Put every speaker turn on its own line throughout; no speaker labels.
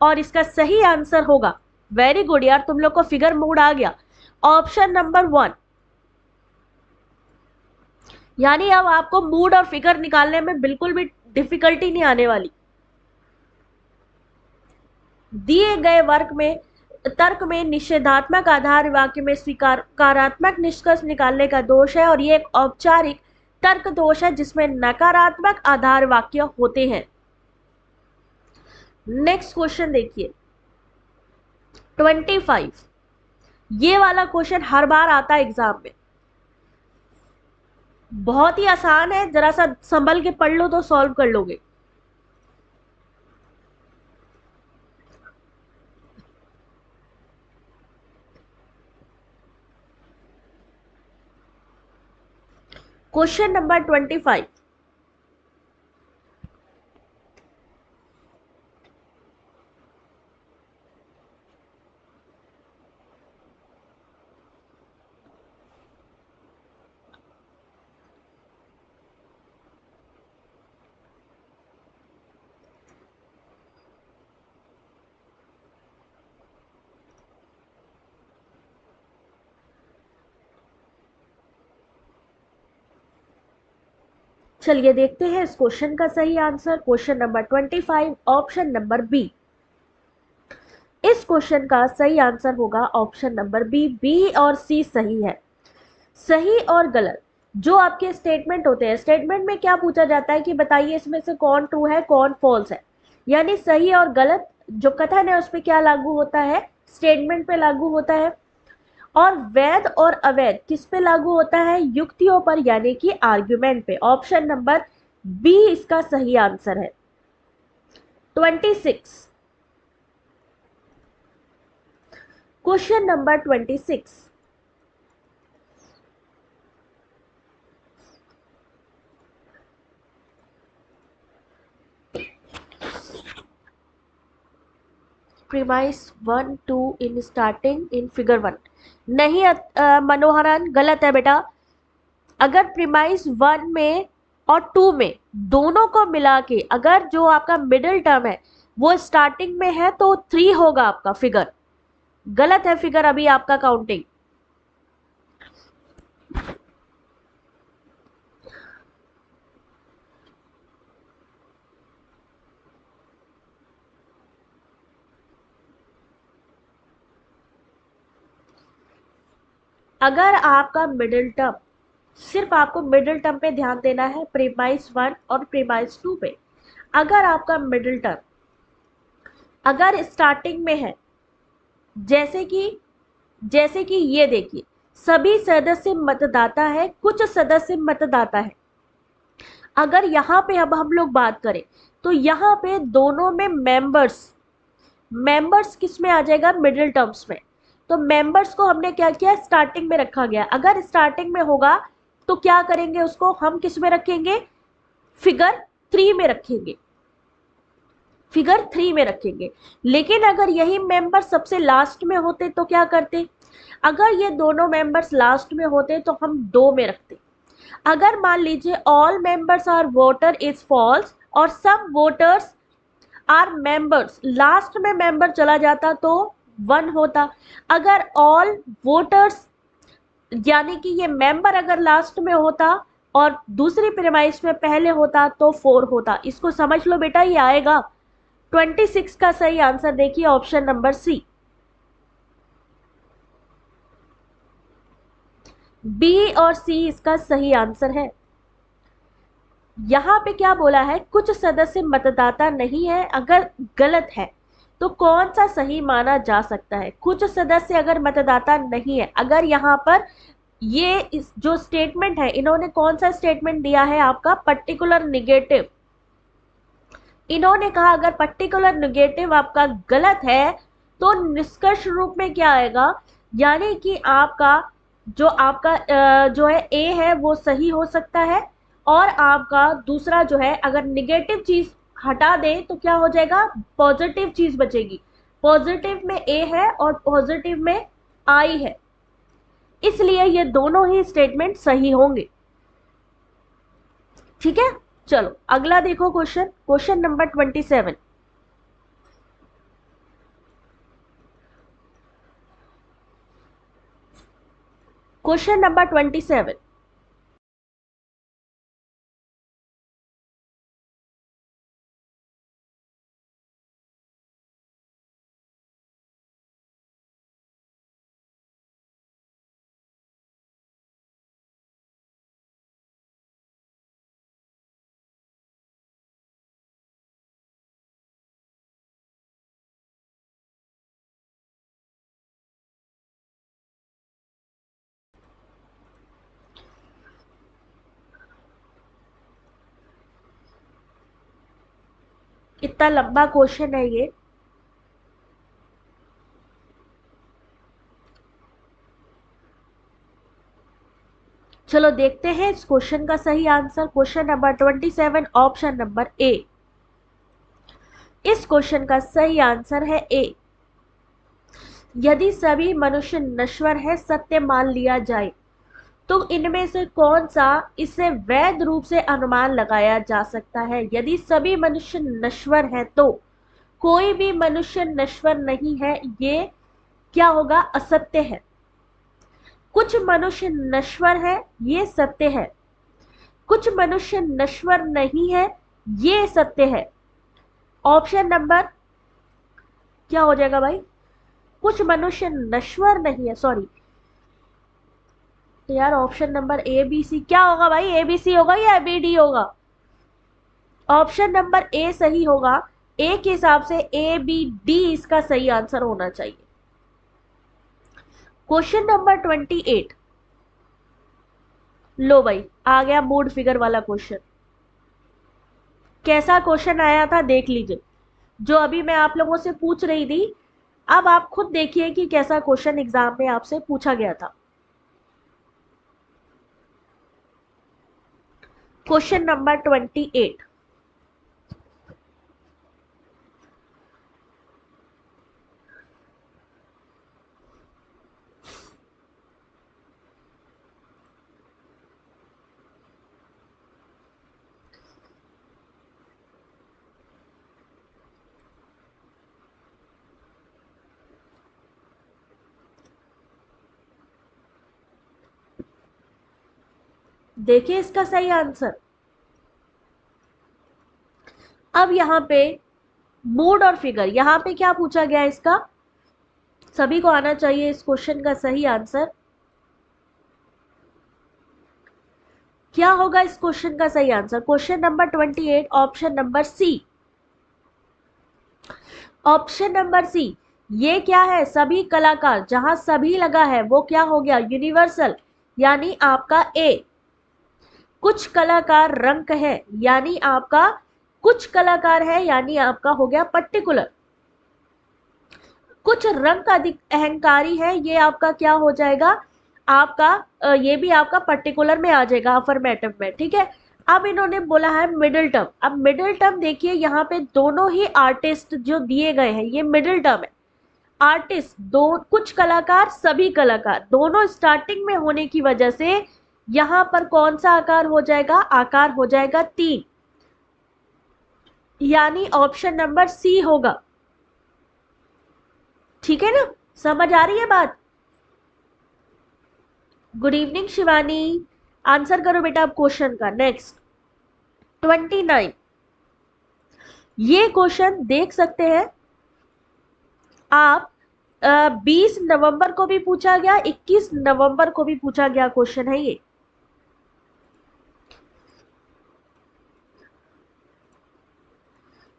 और इसका सही आंसर होगा, वेरी गुड यार, तुम लोग को फिगर मूड आ गया, ऑप्शन नंबर 1। यानी अब आपको मूड और फिगर निकालने में बिल्कुल भी डिफिकल्टी नहीं आने वाली। दिए गए वर्ग में तर्क में निषेधात्मक आधार वाक्य में स्वीकारात्मक निष्कर्ष निकालने का दोष है, और ये एक औपचारिक तर्क दोष है जिसमें नकारात्मक आधार वाक्य होते हैं। नेक्स्ट क्वेश्चन देखिए 25। ये वाला क्वेश्चन हर बार आता है एग्जाम में, बहुत ही आसान है, जरा सा संभल के पढ़ लो तो सॉल्व कर लोगे। Question number 25। चलिए देखते हैं इस क्वेश्चन का सही answer. Question number 25, option number B. इस क्वेश्चन का सही आंसर होगा ऑप्शन नंबर बी। बी और सी सही है। सही और गलत जो आपके स्टेटमेंट होते हैं, स्टेटमेंट में क्या पूछा जाता है कि बताइए इसमें से कौन ट्रू है कौन फॉल्स है, यानी सही और गलत जो कथन है उस पर क्या लागू होता है, स्टेटमेंट पे लागू होता है। और वैध और अवैध किस पे लागू होता है, युक्तियों पर, यानी कि आर्ग्यूमेंट पे। ऑप्शन नंबर बी इसका सही आंसर है। 26, question number 26। Premise 1 2 in starting in figure 1 नहीं, मनोहरन गलत है बेटा। अगर प्रीमाइस 1 में और 2 में दोनों को मिला के अगर जो आपका मिडिल टर्म है वो स्टार्टिंग में है तो 3 होगा आपका फिगर। गलत है फिगर अभी आपका काउंटिंग। अगर आपका मिडिल टर्म, सिर्फ आपको मिडिल टर्म पे ध्यान देना है, प्रीमाइस 1 और प्रीमाइस 2 पे। अगर आपका मिडिल टर्म अगर स्टार्टिंग में है, जैसे कि ये देखिए, सभी सदस्य मतदाता है, कुछ सदस्य मतदाता है। अगर यहाँ पे अब हम लोग बात करें तो यहाँ पे दोनों में मेंबर्स किस में आ जाएगा, मिडिल टर्म्स में। तो मेंबर्स को हमने क्या किया, स्टार्टिंग में रखा गया। अगर स्टार्टिंग में होगा तो क्या करेंगे, उसको हम किस में रखेंगे, फिगर 3 में रखेंगे, फिगर 3 में रखेंगे। लेकिन अगर यही मेंबर सबसे लास्ट में होते तो क्या करते, अगर ये दोनों मेंबर्स लास्ट में होते तो हम 2 में रखते। अगर मान लीजिए all members are voter is false और सब वोटर्स आर मेंबर्स, लास्ट में मेंबर चला जाता तो 1 होता। अगर ऑल वोटर्स यानी कि ये मेंबर अगर लास्ट में होता और दूसरी प्रेमाइस में पहले होता तो 4 होता। इसको समझ लो बेटा, ये आएगा। 26 का सही आंसर देखिए ऑप्शन नंबर सी। बी और सी इसका सही आंसर है। यहां पे क्या बोला है, कुछ सदस्य मतदाता नहीं है, अगर गलत है तो कौन सा सही माना जा सकता है। कुछ सदस्य अगर मतदाता नहीं है, अगर यहाँ पर ये इस जो स्टेटमेंट है, इन्होंने कौन सा स्टेटमेंट दिया है आपका, पर्टिकुलर निगेटिव। इन्होंने कहा अगर पर्टिकुलर निगेटिव आपका गलत है तो निष्कर्ष रूप में क्या आएगा, यानी कि आपका जो है ए है वो सही हो सकता है, और आपका दूसरा जो है अगर निगेटिव चीज हटा दे तो क्या हो जाएगा, पॉजिटिव चीज बचेगी। पॉजिटिव में ए है और पॉजिटिव में आई है, इसलिए ये दोनों ही स्टेटमेंट सही होंगे। ठीक है, चलो अगला देखो question, question number 27। Question number 27। इतना लंबा क्वेश्चन है ये। चलो देखते हैं इस क्वेश्चन का सही answer. Question number 27 option number ए। इस क्वेश्चन का सही आंसर है ए। यदि सभी मनुष्य नश्वर है सत्य मान लिया जाए तो इनमें से कौन सा इसे वैध रूप से अनुमान लगाया जा सकता है। यदि सभी मनुष्य नश्वर है तो कोई भी मनुष्य नश्वर नहीं है, ये क्या होगा, असत्य है। कुछ मनुष्य नश्वर है, ये सत्य है। कुछ मनुष्य नश्वर नहीं है, ये सत्य है। ऑप्शन नंबर क्या हो जाएगा भाई, कुछ मनुष्य नश्वर नहीं है, सॉरी। तो यार option number A B C क्या होगा भाई, ए बी सी होगा या बी डी होगा। ऑप्शन नंबर ए सही होगा। ए के हिसाब से ए बी डी इसका सही आंसर होना चाहिए। Question number 28। लो भाई आ गया मूड फिगर वाला क्वेश्चन। कैसा क्वेश्चन आया था देख लीजिए, जो अभी मैं आप लोगों से पूछ रही थी। अब आप खुद देखिए कि कैसा क्वेश्चन एग्जाम में आपसे पूछा गया था। Question number 28। देखिए इसका सही आंसर। अब यहाँ पे मूड और फिगर, यहाँ पे क्या पूछा गया इसका, सभी को आना चाहिए इस क्वेश्चन का सही आंसर। क्या होगा इस क्वेश्चन का सही answer. Question number 28 option number C. Option number C, ये क्या है, सभी कलाकार, जहां सभी लगा है वो क्या हो गया, यूनिवर्सल, यानी आपका ए। कुछ कलाकार रंक है, यानी आपका कुछ कलाकार है, यानी आपका हो गया पर्टिकुलर। कुछ रंग अधिक अहंकारी है, ये आपका क्या हो जाएगा, आपका ये भी आपका पर्टिकुलर में आ जाएगा, अफर्मेटिव में, ठीक है। अब इन्होंने बोला है मिडिल टर्म। अब मिडिल टर्म देखिए यहाँ पे दोनों ही आर्टिस्ट जो दिए गए हैं ये मिडिल टर्म है। आर्टिस्ट दो, कुछ कलाकार, सभी कलाकार, दोनों स्टार्टिंग में होने की वजह से यहां पर कौन सा आकार हो जाएगा, आकार हो जाएगा 3, यानी ऑप्शन नंबर सी होगा। ठीक है ना, समझ आ रही है बात। गुड इवनिंग शिवानी, आंसर करो बेटा अब क्वेश्चन का। नेक्स्ट 29। ये क्वेश्चन देख सकते हैं आप, 20 नवंबर को भी पूछा गया, 21 नवंबर को भी पूछा गया क्वेश्चन है ये।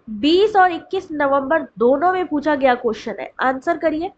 बीस और 21 नवंबर दोनों में पूछा गया क्वेश्चन है, आंसर करिए।